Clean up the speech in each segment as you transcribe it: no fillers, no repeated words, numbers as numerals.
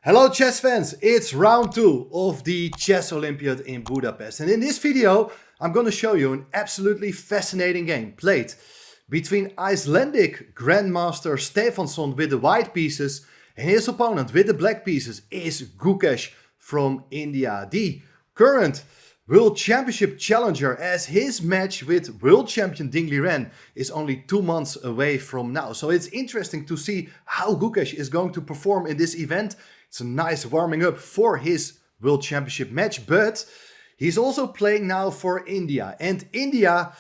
Hello chess fans, it's round 2 of the Chess Olympiad in Budapest. And in this video, I'm going to show you an absolutely fascinating game played between Icelandic Grandmaster Stefansson with the white pieces and his opponent with the black pieces is Gukesh from India, the current World Championship challenger, as his match with world champion Ding Liren is only 2 months away from now. So it's interesting to see how Gukesh is going to perform in this event. It's a nice warming up for his World Championship match, but he's also playing now for India. And India,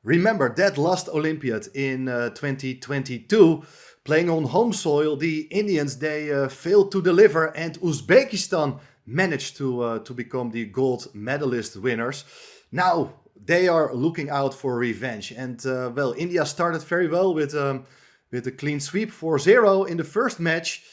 remember that last Olympiad in 2022, playing on home soil, the Indians, they failed to deliver, and Uzbekistan managed to become the gold medalist winners. Now they are looking out for revenge. And well, India started very well with a clean sweep 4-0 in the first match.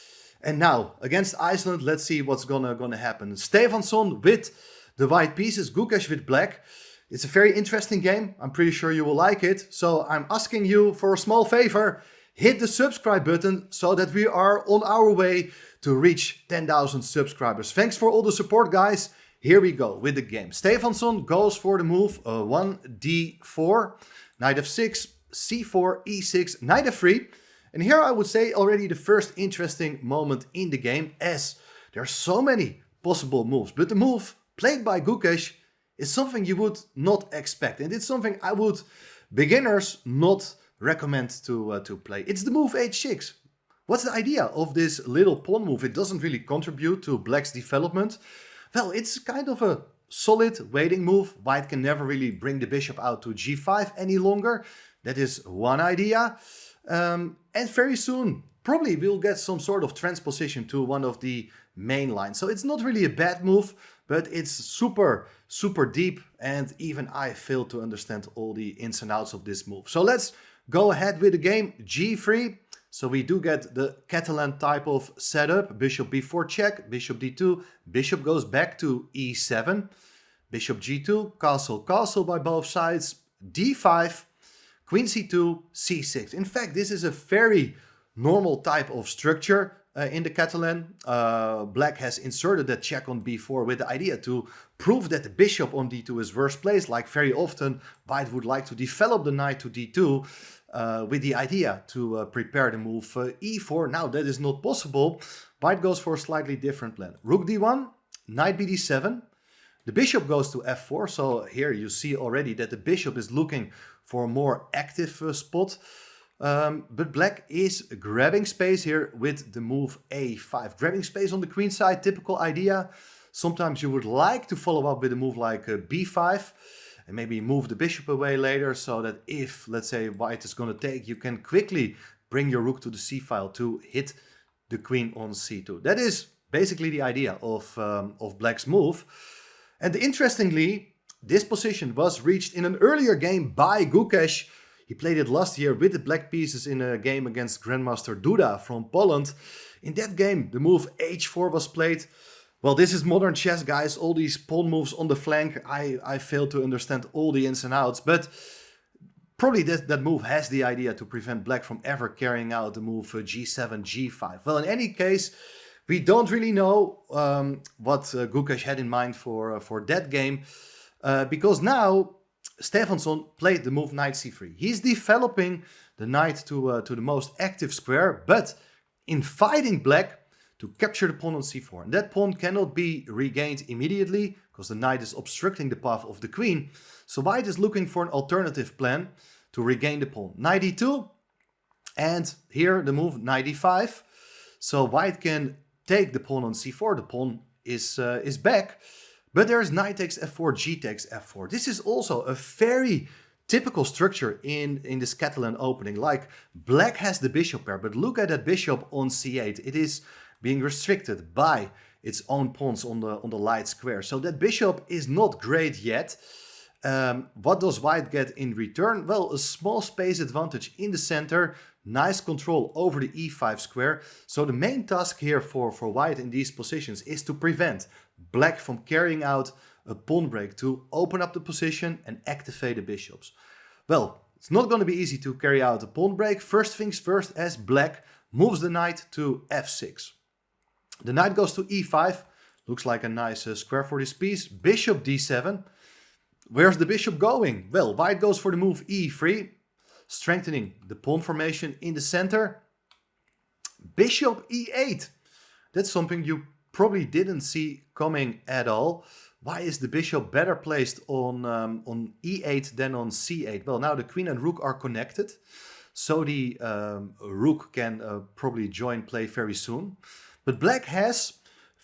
And now, against Iceland, let's see what's gonna happen. Stefansson with the white pieces, Gukesh with black. It's a very interesting game. I'm pretty sure you will like it. So I'm asking you for a small favor. Hit the subscribe button so that we are on our way to reach 10,000 subscribers. Thanks for all the support, guys. Here we go with the game. Stefansson goes for the move 1d4, knight f6, c4, e6, knight f3. And here I would say already the first interesting moment in the game, as there are so many possible moves. But the move played by Gukesh is something you would not expect. And it's something I would beginners not recommend to play. It's the move h6. What's the idea of this little pawn move? It doesn't really contribute to black's development. Well, it's kind of a solid waiting move. White can never really bring the bishop out to g5 any longer. That is one idea. And very soon, probably we'll get some sort of transposition to one of the main lines. So it's not really a bad move, but it's super, super deep. And even I fail to understand all the ins and outs of this move. So let's go ahead with the game. G3. So we do get the Catalan type of setup. Bishop b4 check, bishop d2, bishop goes back to e7, bishop g2, castle, castle by both sides, d5, queen c2, c6. In fact, this is a very normal type of structure in the Catalan. Black has inserted that check on b4 with the idea to prove that the bishop on d2 is worst placed. Like very often, White would like to develop the knight to d2 with the idea to prepare the move e4. Now that is not possible. White goes for a slightly different plan. Rook d1, knight bd7. The bishop goes to f4. So here you see already that the bishop is looking for a more active spot. But black is grabbing space here with the move a5. Grabbing space on the queen side, typical idea. Sometimes you would like to follow up with a move like b5 and maybe move the bishop away later, so that if, let's say, white is going to take, you can quickly bring your rook to the c file to hit the queen on c2. That is basically the idea of black's move. And interestingly, this position was reached in an earlier game by Gukesh. He played it last year with the black pieces in a game against Grandmaster Duda from Poland. In that game, the move h4 was played. Well, this is modern chess, guys. All these pawn moves on the flank, I fail to understand all the ins and outs. But probably that move has the idea to prevent black from ever carrying out the move g7, g5. Well, in any case, we don't really know what Gukesh had in mind for that game. Because now Stefansson played the move knight c3. He's developing the knight to the most active square, but inviting black to capture the pawn on c4. And that pawn cannot be regained immediately because the knight is obstructing the path of the queen. So white is looking for an alternative plan to regain the pawn. Knight e2, and here the move knight e5. So white can take the pawn on c4. The pawn is back. But there's knight takes f4, g takes f4. This is also a very typical structure in this Catalan opening. Like, black has the bishop pair, but look at that bishop on c8. It is being restricted by its own pawns on the light square. So that bishop is not great yet. What does white get in return? Well, a small space advantage in the center. Nice control over the e5 square. So the main task here for white in these positions is to prevent black from carrying out a pawn break, to open up the position and activate the bishops. Well, it's not going to be easy to carry out a pawn break. First things first, as black moves the knight to f6. The knight goes to e5. Looks like a nice square for this piece. Bishop d7. Where's the bishop going? Well, white goes for the move e3, strengthening the pawn formation in the center. Bishop e8. That's something you probably didn't see coming at all. Why is the bishop better placed on e8 than on c8? Well, now the queen and rook are connected, so the rook can probably join play very soon. But black has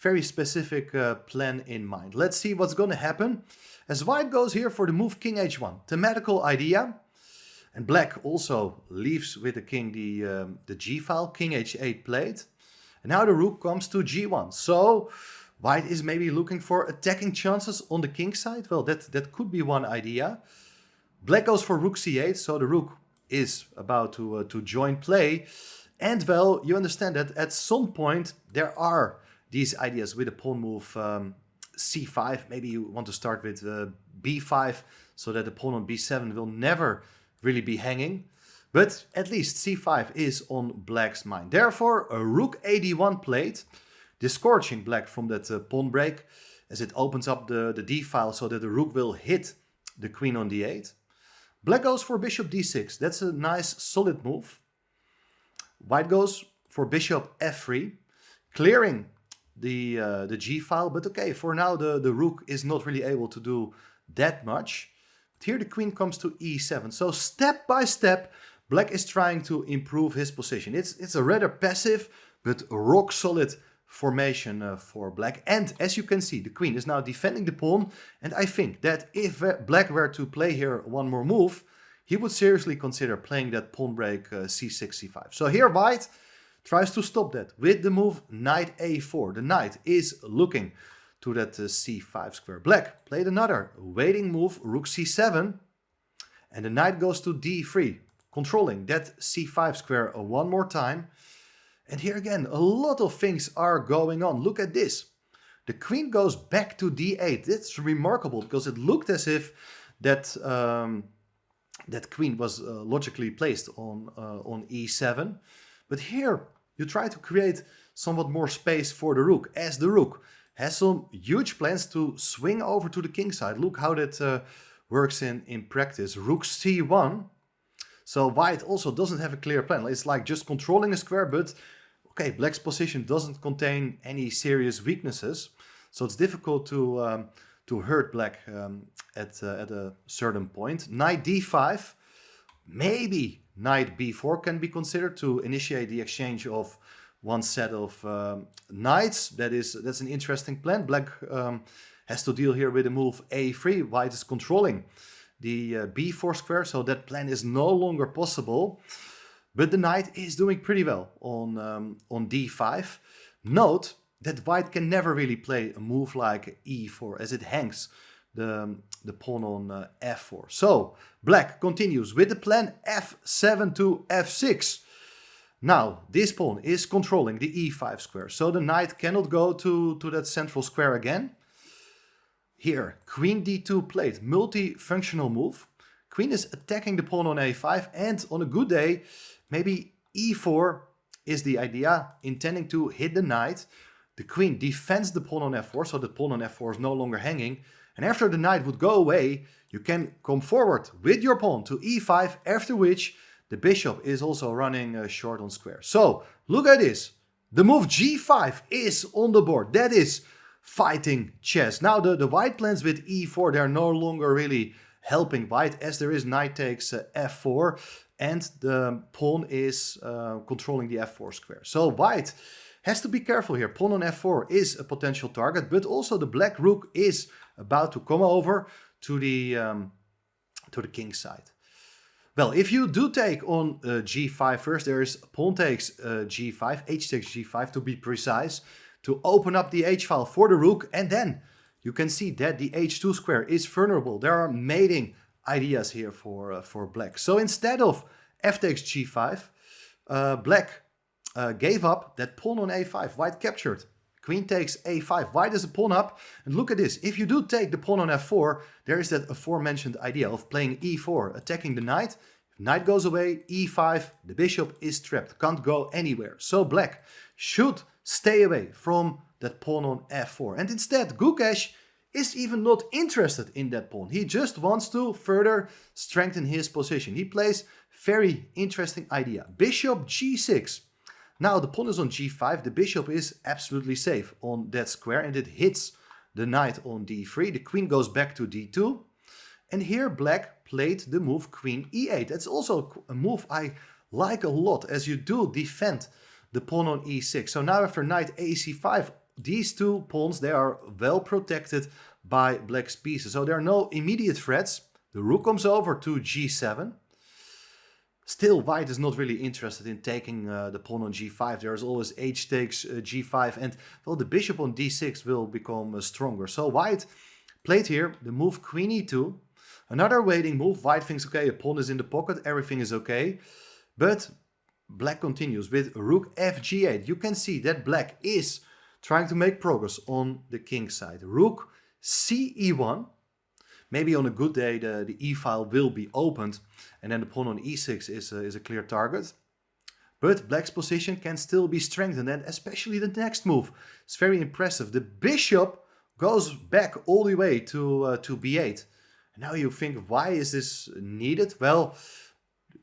very specific plan in mind. Let's see what's going to happen. As white goes here for the move king h1, thematical idea. And black also leaves with the king the g file, king h8 played. And now the rook comes to g1. So white is maybe looking for attacking chances on the king side. Well, that could be one idea. Black goes for rook c8, so the rook is about to join play. And well, you understand that at some point there are these ideas with a pawn move c5. Maybe you want to start with b5 so that the pawn on b7 will never really be hanging. But at least c5 is on black's mind. Therefore, a rook ad1 played, discouraging black from that pawn break, as it opens up the d file so that the rook will hit the queen on d8. Black goes for bishop d6. That's a nice solid move. White goes for bishop f3, clearing the g file. But okay, for now the rook is not really able to do that much. But here the queen comes to e7. So step by step, black is trying to improve his position. It's a rather passive but rock solid formation for black. And as you can see, the queen is now defending the pawn. And I think that if black were to play here one more move, he would seriously consider playing that pawn break c6, c5. So here white tries to stop that with the move knight a4. The knight is looking to that c5 square. Black played another waiting move, rook c7. And the knight goes to d3, controlling that c5 square one more time. And here again, a lot of things are going on. Look at this. The queen goes back to d8. That's remarkable because it looked as if that that queen was logically placed on e7. But here you try to create somewhat more space for the rook, as the rook has some huge plans to swing over to the king side. Look how that works in practice. Rook c1. So white also doesn't have a clear plan. It's like just controlling a square, but okay, black's position doesn't contain any serious weaknesses. So it's difficult to hurt black at a certain point. Knight d5, maybe knight b4 can be considered to initiate the exchange of one set of knights. That's an interesting plan. Black has to deal here with the move a3. White is controlling the b4 square, so that plan is no longer possible. But the knight is doing pretty well on d5. Note that white can never really play a move like e4, as it hangs the pawn on f4. So black continues with the plan f7 to f6. Now this pawn is controlling the e5 square, so the knight cannot go to that central square again. Here, queen d2 played, multifunctional move. Queen is attacking the pawn on a5, and on a good day, maybe e4 is the idea, intending to hit the knight. The queen defends the pawn on f4, so the pawn on f4 is no longer hanging. And after the knight would go away, you can come forward with your pawn to e5, after which the bishop is also running short on square. So, look at this. The move g5 is on the board. That is fighting chess. Now the white plans with e4, they're no longer really helping white, as there is knight takes f4 and the pawn is controlling the f4 square. So white has to be careful here. Pawn on f4 is a potential target, but also the black rook is about to come over to the king side. Well, if you do take on g5 first, there is pawn takes g5, h takes g5 to be precise, to open up the h file for the rook, and then you can see that the h2 square is vulnerable. There are mating ideas here for black. So instead of f takes g5, black gave up that pawn on a5. White captured. Queen takes a5. White is a pawn up. And look at this. If you do take the pawn on f4, there is that aforementioned idea of playing e4, attacking the knight. If knight goes away, e5, the bishop is trapped, can't go anywhere. So black should stay away from that pawn on f4. And instead, Gukesh is even not interested in that pawn. He just wants to further strengthen his position. He plays very interesting idea. Bishop g6. Now the pawn is on g5. The bishop is absolutely safe on that square and it hits the knight on d3. The queen goes back to d2. And here black played the move queen e8. That's also a move I like a lot, as you do defend the pawn on e6. So now after knight ac5, these two pawns, they are well protected by black's pieces. So there are no immediate threats. The rook comes over to g7. Still, white is not really interested in taking the pawn on g5. There's always h takes g5, and well, the bishop on d6 will become stronger. So white played here the move queen e2. Another waiting move. White thinks, okay, a pawn is in the pocket, everything is okay. But black continues with rook fg8. You can see that black is trying to make progress on the king side. Rook ce1. Maybe on a good day the e-file will be opened and then the pawn on e6 is a clear target. But black's position can still be strengthened, and especially the next move. It's very impressive. The bishop goes back all the way to b8. And now you think, why is this needed? Well,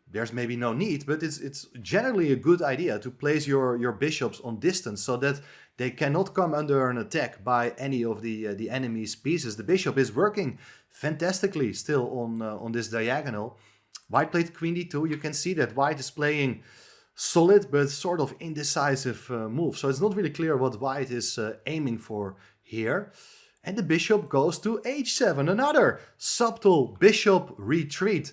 there's maybe no need, but it's generally a good idea to place your bishops on distance so that they cannot come under an attack by any of the enemy's pieces. The bishop is working fantastically still on this diagonal. White played queen d2. You can see that white is playing solid but sort of indecisive move. So it's not really clear what white is aiming for here. And the bishop goes to h7. Another subtle bishop retreat.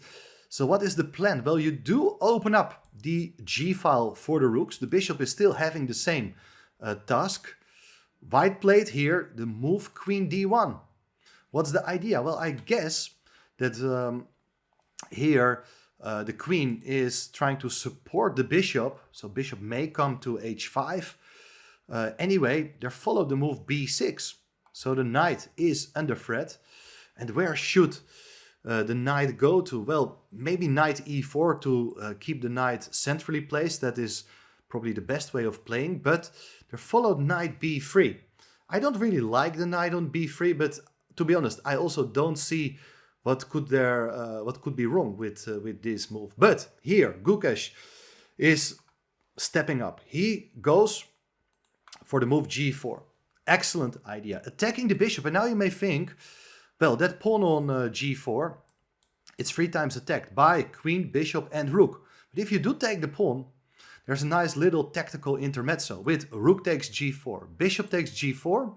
So what is the plan? Well, you do open up the g-file for the rooks. The bishop is still having the same task. White played here the move queen d1. What's the idea? Well, I guess that here the queen is trying to support the bishop. So bishop may come to h5. Anyway, there followed the move b6. So the knight is under threat. And where should the knight go to? Well, maybe knight e4 to keep the knight centrally placed. That is probably the best way of playing. But there followed knight b3. I don't really like the knight on b3, but to be honest, I also don't see what could be wrong with this move. But here, Gukesh is stepping up. He goes for the move g4. Excellent idea. Attacking the bishop. And now you may think, well, that pawn on g4, it's 3 times attacked by queen, bishop and rook. But if you do take the pawn, there's a nice little tactical intermezzo with rook takes g4, bishop takes g4,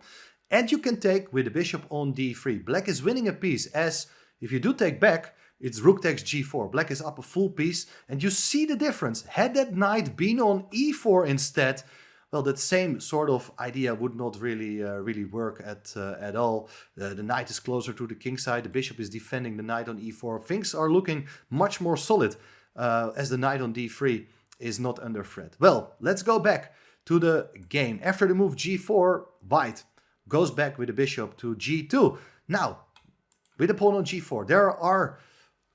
and you can take with the bishop on d3. Black is winning a piece, as if you do take back, it's rook takes g4. Black is up a full piece, and you see the difference. Had that knight been on e4 instead, well, that same sort of idea would not really work at all. The knight is closer to the king side. The bishop is defending the knight on e4. Things are looking much more solid as the knight on d3 is not under threat. Well, let's go back to the game. After the move g4, white goes back with the bishop to g2. Now, with the pawn on g4, there are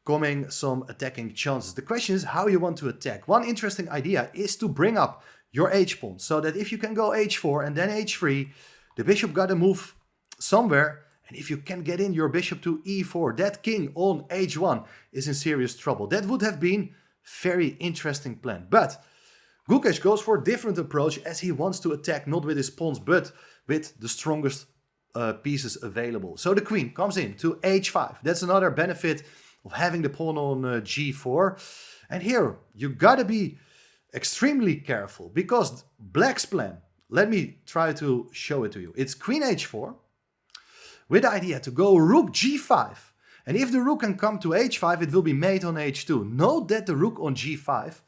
coming some attacking chances. The question is how you want to attack. One interesting idea is to bring up your h-pawn, so that if you can go h4 and then h3, the bishop got to move somewhere, and if you can get in your bishop to e4, that king on h1 is in serious trouble. That would have been very interesting plan. But Gukesh goes for a different approach, as he wants to attack not with his pawns, but with the strongest pieces available. So the queen comes in to h5. That's another benefit of having the pawn on g4. And here, you gotta be extremely careful, because black's plan, let me try to show it to you. It's queen h4 with the idea to go rook g5. And if the rook can come to h5, it will be mate on h2. Note that the rook on g5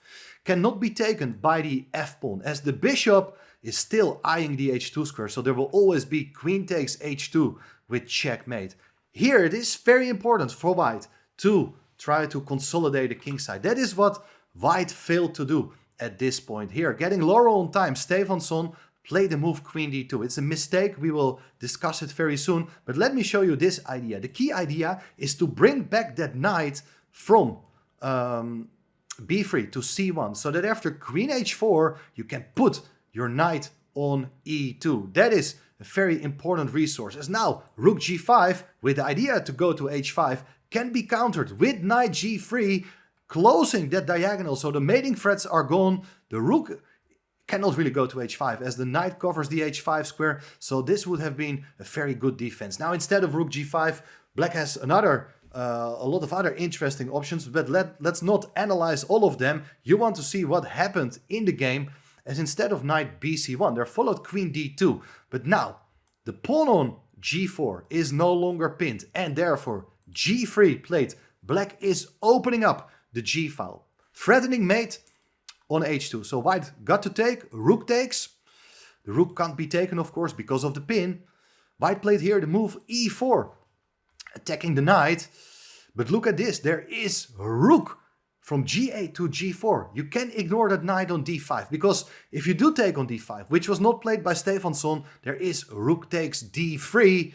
cannot be taken by the f-pawn, as the bishop is still eyeing the h2 square. So there will always be queen takes h2 with checkmate. Here it is very important for white to try to consolidate the king side. That is what white failed to do at this point here. Getting Laurel on time, Stefansson played the move queen d2. It's a mistake. We will discuss it very soon. But let me show you this idea. The key idea is to bring back that knight from b3 to c1, so that after queen h4, you can put your knight on e2. That is a very important resource, as now rook g5 with the idea to go to h5 can be countered with knight g3, closing that diagonal. So the mating threats are gone. The rook cannot really go to h5 as the knight covers the h5 square. So this would have been a very good defense. Now instead of rook g5, black has a lot of other interesting options, but let's not analyze all of them. You want to see what happened in the game, as instead of knight bc1, there followed queen d2. But now the pawn on g4 is no longer pinned, and therefore g3 played. Black is opening up the g file, threatening mate on h2. So white got to take, rook takes. The rook can't be taken, of course, because of the pin. White played here the move e4, attacking the knight. But look at this, there is rook from g8 to g4. You can't ignore that knight on d5, because if you do take on d5, which was not played by Stefansson, there is rook takes d3,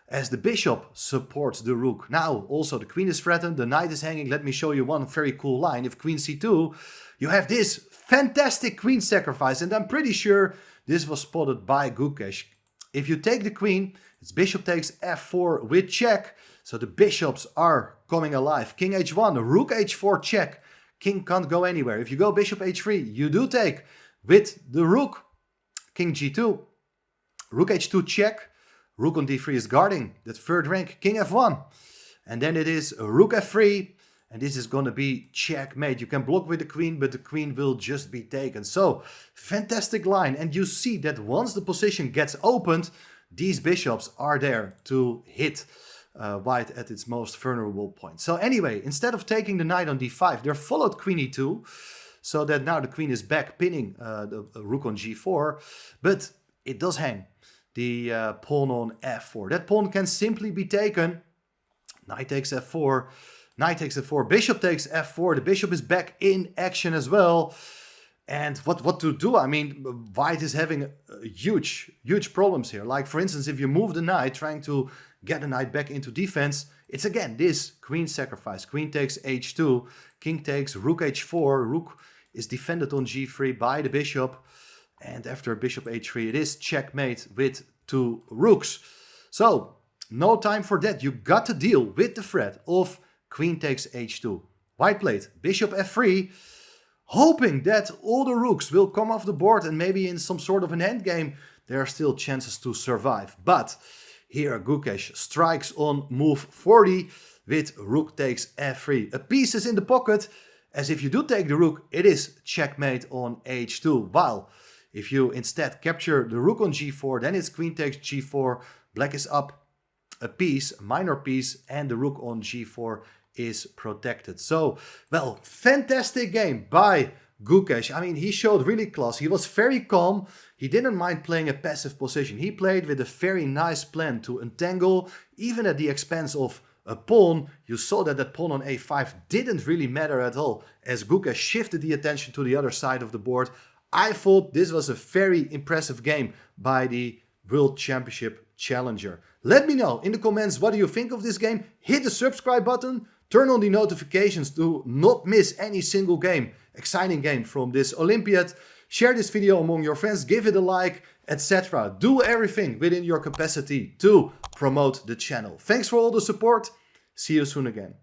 as the bishop supports the rook. Now also the queen is threatened, the knight is hanging. Let me show you one very cool line. If queen c2, you have this fantastic queen sacrifice, and I'm pretty sure this was spotted by Gukesh. If you take the queen, it's bishop takes f4 with check. So the bishops are coming alive. King h1, rook h4 check. King can't go anywhere. If you go bishop h3, you do take with the rook. King g2, rook h2 check. Rook on d3 is guarding that third rank. King f1. And then it is rook f3. And this is going to be checkmate. You can block with the queen, but the queen will just be taken. So, fantastic line. And you see that once the position gets opened, these bishops are there to hit white at its most vulnerable point. So anyway, instead of taking the knight on d5, they followed queen e2. So that now the queen is back pinning the rook on g4. But it does hang the pawn on f4. That pawn can simply be taken. Knight takes f4. Knight takes f4, bishop takes f4, the bishop is back in action as well. And what to do? I mean, white is having huge problems here. Like, for instance, if you move the knight, trying to get the knight back into defense, it's again this queen sacrifice. Queen takes h2, king takes rook h4, rook is defended on g3 by the bishop. And after bishop h3, it is checkmate with two rooks. So, no time for that. You got to deal with the threat of queen takes h2. White played bishop f3, hoping that all the rooks will come off the board and maybe in some sort of an endgame there are still chances to survive. But here Gukesh strikes on move 40 with rook takes f3. A piece is in the pocket, as if you do take the rook, it is checkmate on h2. While if you instead capture the rook on g4, then it's queen takes g4. Black is up a piece, a minor piece, and the rook on g4 is protected. So, well, fantastic game by Gukesh. I mean, he showed really class. He was very calm. He didn't mind playing a passive position. He played with a very nice plan to entangle, even at the expense of a pawn. You saw that that pawn on a5 didn't really matter at all, as Gukesh shifted the attention to the other side of the board. I thought this was a very impressive game by the World Championship challenger. Let me know in the comments, what do you think of this game? Hit the subscribe button, turn on the notifications to not miss any single game, exciting game from this Olympiad. Share this video among your friends, give it a like, etc. Do everything within your capacity to promote the channel. Thanks for all the support. See you soon again.